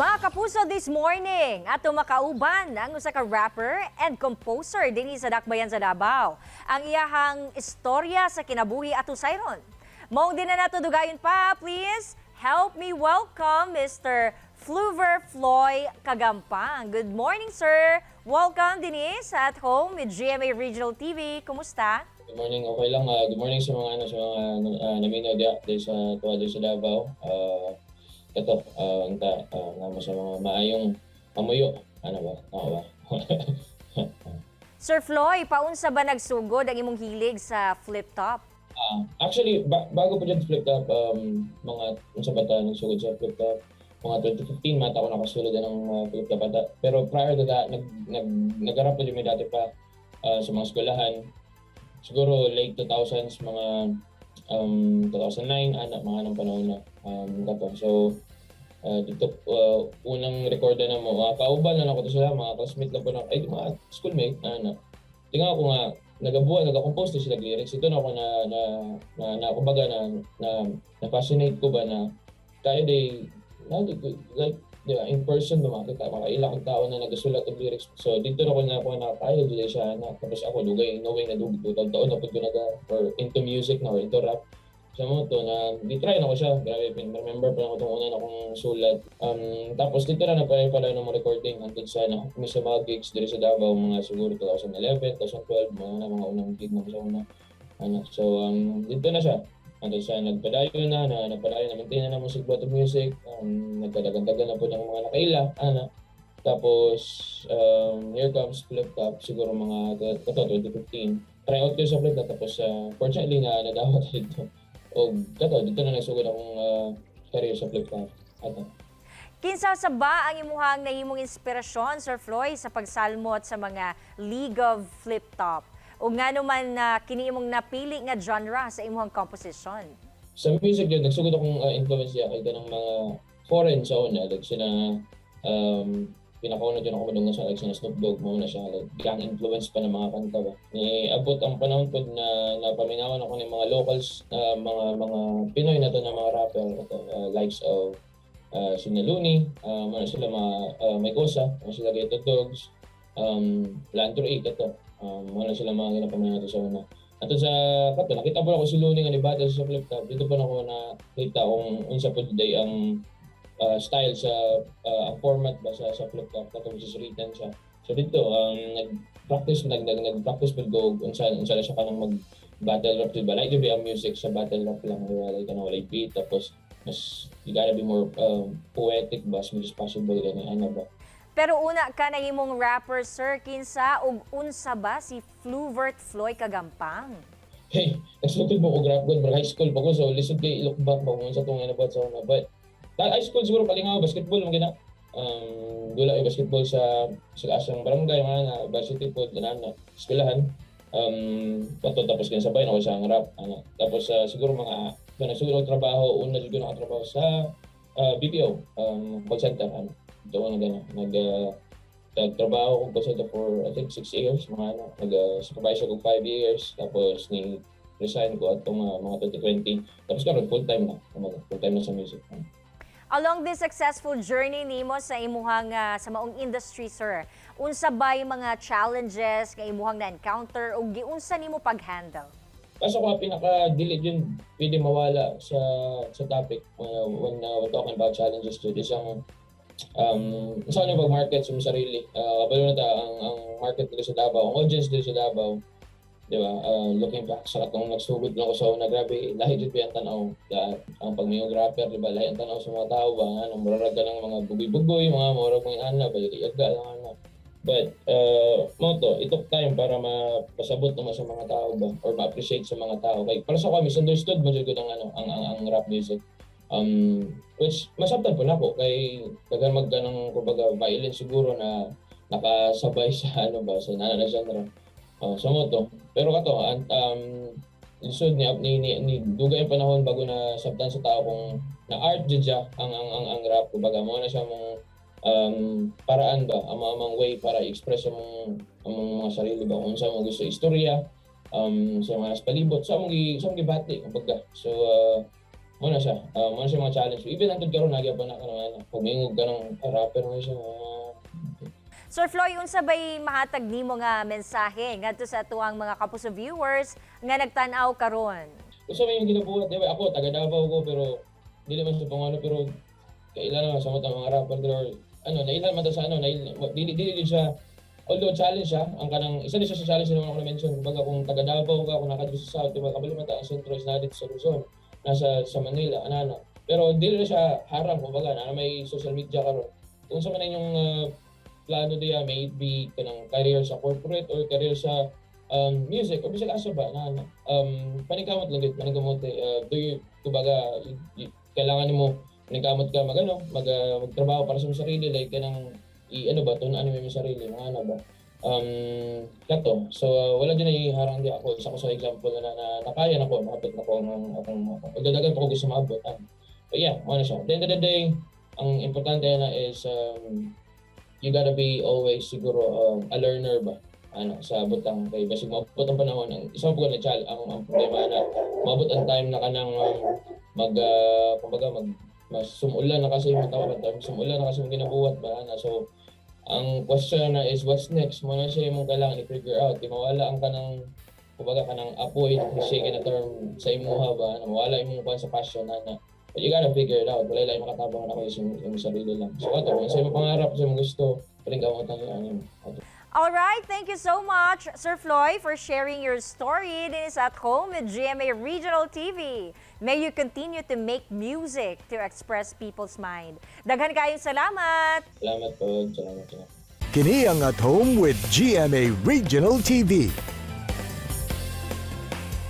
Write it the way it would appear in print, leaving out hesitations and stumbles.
Mga kapuso this morning, ato makauban ang usa ka rapper and composer dinhi sa Dakbayan sa Davao. Ang iyahang istorya sa kinabuhi ato sayron. Mao din na nato dugayon pa, please. Help me welcome Mr. Fluver Floy Kagampang. Good morning, sir. Welcome dinhi sa At Home with GMA Regional TV. Kumusta? Good morning, okay lang. Good morning sa mga namino di sa tuwa di sa Davao. Ito, nga sa mga maayong pamuyo. Ano ba? Tama ba? Sir Floy, paunsa ba nagsugod ang imong hilig sa flip top? Actually, bago po dyan sa flip top, mga unsa ba ta nagsugod sa flip top, mga 2015 mata ako nakasulod ng flip top ata. Pero prior to that, nag-arap po dyan dati pa sa mga eskwelahan. Siguro late 2000s, mga 2009, mga anong panahon na kato. So, dito, unang recorder na mo, kauban na ako to sila, mga classmate lang po na, mga schoolmate, tingnan ko nga, nag-compose to sila lyrics. Ito na ako kumbaga na-fascinate ko ba na, kaya like, di ba, in person makita, makailang tao na nagasulat ng lyrics. So, dito na ako na kaya dito siya na, tapos ako, dugay, knowing na taon na po ko or into music na, or into rap. Sa mo to na di-try na ko siya. Grabe, remember pa ako itong una na akong sulat. Tapos dito na nagpalay ng mga recording hanggang sa may sa mga gigs dito sa Davao, mga siguro 2011, 2012, mga unang gig na sa una. So dito na siya. Hanggang sa nagpadayo na maintain na music bottom music. Nagkadagan-dagan na po ng mga nakaila. Tapos here comes Flip Top, siguro mga 2015. Try out ko sa Flip Top, tapos fortunately nadawat dito. O dito na nagsugod akong career sa flip top. Kinsa sa ba ang imuhang nahimong inspirasyon, Sir Floy, sa pagsalmot sa mga League of Flip Top? O nga naman kini imong napili nga genre sa imuhang composition? Sa music yun, nagsugod akong influence kay ganang mga foreign sa una. Like sina, pinakauna dyan ako madungan sa like sina Snoop Dogg, mo na siya. Like, biglang influence pa ng mga kanta ba. Abot ang panahon po na napaminawan ako ng mga locals, mga Pinoy na to na mga rapper, likes of sina Looney, mga sila may Kosa, mga sila Ghetto Dogs, Landro 8, ito. Mga sila mga ginapaminawan nato sa una. At sa kato, nakita po ako si Looney nga ni Battle sa Flip Top. Dito pa na ako nakita kung unsa po today ang style sa ang format ba sa flip top katong which is written siya. So dito nag-practice pud go unsa na siya kanang mag battle rap diba, like diba ang music sa battle rap lang like kanang walay beat, tapos mas you gotta be more poetic ba as much as possible gani ba. Pero una ka na himong rapper, sir, kinsa ug unsa ba si Fluver Floy Kagampang? Hey, nagsugod mo ko rap god high school pa ko, so lisod kay ilokbat ba kung sa tong ano ba sa una, but high school siguro palingaw basketball mo gina. Dula ay basketball sa asang barangay mga varsity po na eskwelahan. Tapos kaya sabay na ako sa rap. Tapos siguro mga nagsugo trabaho, una jud ko nakatrabaho sa BPO, call center. Doon nagtrabaho ko call center for I think 6 years, nag-supervise ko 5 years, tapos ni resign ko atong mga 2020. Tapos karon full time na sa music. Along this successful journey nimo sa imuhang sa maong industry, sir, unsa ba yung mga challenges nga imuhang na-encounter o giunsa nimo pag-handle? Kaso ko pinaka-dili yun pwede mawala sa topic when talking about challenges to this ang saan yung pag-market sa sarili. Kabalo na ta ang market dito sa Davao, ang audience dito sa Davao. Diba? Looking back sa katong nagsugod lang ko sa una, grabe, lahi dito yung tanaw. Ang pagmayong rapper, diba? Lahi ang tanaw sa mga tao ba? Murarag ka ng mga bugoy-bugoy, mga murag mga ana, bayag-yaga lang ana. But, it took time para mapasabot naman sa mga tao ba? Or ma-appreciate sa mga tao. Kaya para sa ako, misunderstood mo dyan ang rap music. Which, masabtan po na ako. Kay, tagal magganang, kumbaga, violence siguro na nakasabay sa sa na genre. So mo to. Pero kato, lisod ni dugay ang panahon bago na sabtan sa tao kung na art judge ang rap, kumbaga mo na siya mong paraan ba, amang way para i-express ang mga sarili ba, kung saan mo gusto istorya, sa mga palibot, sa mong gibati, kumbaga. So muna siya. Muna siya mga challenge. Even hantod karon nagya pa na ka naman. Pag mayungog ka ng rapper mo siya. Sir Floy, unsa bay mahatag nimo nga mensahe ngadto sa tuwang mga kapuso viewers nga nagtan-aw karon? Gusto mo yung ginabuhat, di ba? Ako, taga Davao ko, pero hindi naman sa pangano, pero kailan naman sa mga rapper, or nailan man daw sa dili din siya, although challenge siya, ang kanang, isa din siya sa challenge na naman ako na-mention, kumbaga kung taga Davao ka, kung nakadito sa South, di ba, kabalimata, ang sentro is na dito sa Luzon, nasa sa Manila, anana. Pero dili na siya harang, kumbaga, na may social media karon. Kung sa man yung plano diya, may it be kanang career sa corporate or career sa music o bisag asa ba na paningkamot lang gid paningkamot do you kumbaga kailangan nimo paningkamot ka magtrabaho para sa imong sarili like kanang tunaan mo imong sarili mga ano ba kato so wala din ay harang di ako isa ko sa example na nakaya nako maabot nako ang akong dadagan pa ko gusto maabot but yeah mo na siya at the end of the day ang importante na is you gotta be always siguro a learner ba sa butang kay basig maabot ang panahon ang isang buwan na challenge ang problema na maabot ang time na kanang kumbaga sumulan na kasi yung tawag sumulan na kasi yung ginabuhat ba so ang question na is what's next mo na siya yung kailangan i-figure out di mawala ang kanang kumbaga kanang apoy na cliche na term sa imuha ba na mawala imong sa passion na but you gotta figure it out. Wala lang makatabang na kayo yung sarili lang. So ato, kung sa'yo pangarap, sa'yo gusto, paling gamot ang ano. Alright, thank you so much, Sir Floy, for sharing your story. This is At Home with GMA Regional TV. May you continue to make music to express people's mind. Daghan kayong salamat! Salamat po. Salamat. Kini ang At Home with GMA Regional TV.